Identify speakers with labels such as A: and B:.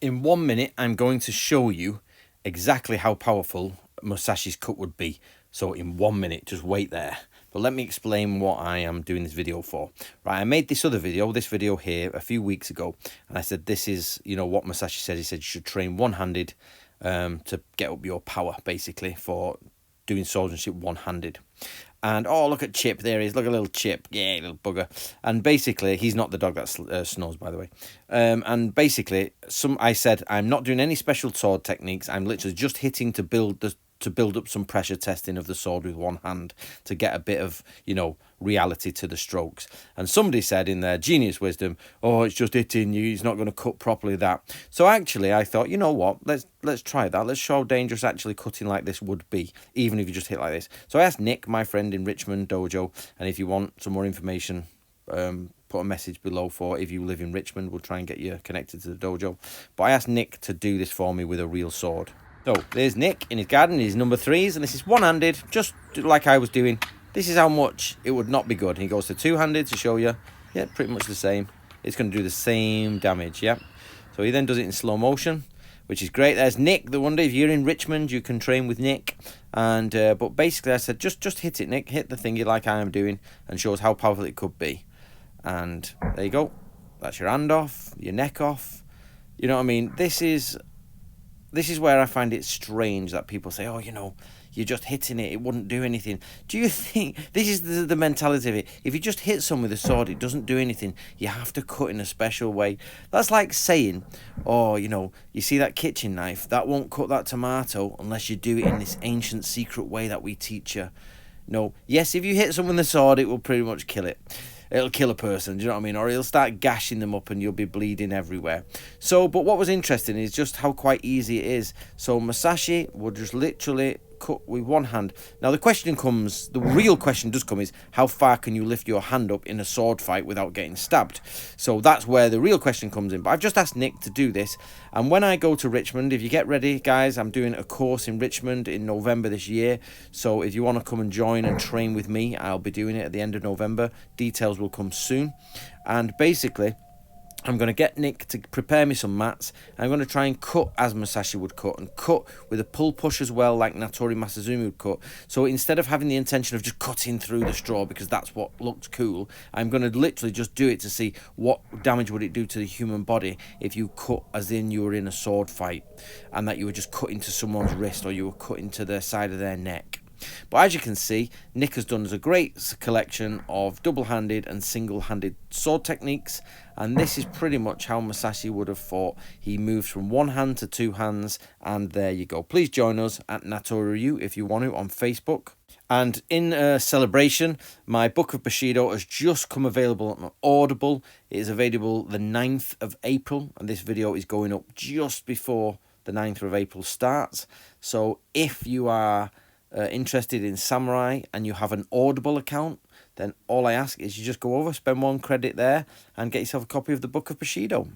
A: In 1 minute, I'm going to show you exactly how powerful Musashi's cut would be. So in 1 minute, just wait there. But let me explain what I am doing this video for. Right, I made this video here a few weeks ago, and I said this is, what Musashi said. He said you should train one-handed to get up your power, basically, for doing swordsmanship one-handed. And oh, look at Chip, there he is. Look at little Chip, yeah, little bugger. And basically, he's not the dog that snores, by the way. And basically, I said I'm not doing any special sword techniques. I'm literally just hitting to build up some pressure testing of the sword with one hand to get a bit of, reality to the strokes. And somebody said in their genius wisdom, oh, it's just hitting you, he's not going to cut properly that. So actually I thought, you know what, let's try that. Let's show how dangerous actually cutting like this would be, even if you just hit like this. So I asked Nick, my friend in Richmond dojo, and if you want some more information, put a message below for if you live in Richmond, we'll try and get you connected to the dojo. But I asked Nick to do this for me with a real sword. So there's Nick in his garden, his number 3s, and this is one-handed, just like I was doing. This is how much it would not be good. He goes to two-handed to show you. Yeah, pretty much the same. It's going to do the same damage, yeah. So he then does it in slow motion, which is great. There's Nick, the wonder. If you're in Richmond, you can train with Nick. And but basically I said, just hit it, Nick. Hit the thingy like I am doing and show us how powerful it could be. And there you go. That's your hand off, your neck off. You know what I mean? This is where I find it strange that people say, oh, you're just hitting it, it wouldn't do anything. Do you think this is the mentality of it? If you just hit someone with a sword, it doesn't do anything. You have to cut in a special way. That's like saying, oh, you see that kitchen knife? That won't cut that tomato unless you do it in this ancient secret way that we teach you. No, yes, if you hit someone with a sword, it will pretty much kill it. It'll kill a person, do you know what I mean? Or it'll start gashing them up and you'll be bleeding everywhere. So, but what was interesting is just how quite easy it is. So Musashi would just literally cut with one hand. Now the real question does come is, how far can you lift your hand up in a sword fight without getting stabbed? So that's where the real question comes in. But I've just asked Nick to do this. And when I go to Richmond, if you get ready, guys, I'm doing a course in Richmond in November this year. So if you want to come and join and train with me, I'll be doing it at the end of November. Details will come soon. And basically, I'm going to get Nick to prepare me some mats. I'm going to try and cut as Musashi would cut, and cut with a pull push as well, like Natori Masazumi would cut. So instead of having the intention of just cutting through the straw because that's what looked cool, I'm going to literally just do it to see what damage would it do to the human body if you cut as in you were in a sword fight and that you were just cutting to someone's wrist or you were cutting to the side of their neck. But as you can see, Nick has done us a great collection of double-handed and single-handed sword techniques, and this is pretty much how Musashi would have fought. He moves from one hand to two hands, and there you go. Please join us at Natori Ryu if you want to on Facebook. And in celebration, my book of Bushido has just come available on Audible. It is available the 9th of April, and this video is going up just before the 9th of April starts. So if you are interested in samurai and you have an Audible account, then all I ask is you just go over, spend 1 credit there and get yourself a copy of the Book of Bushido.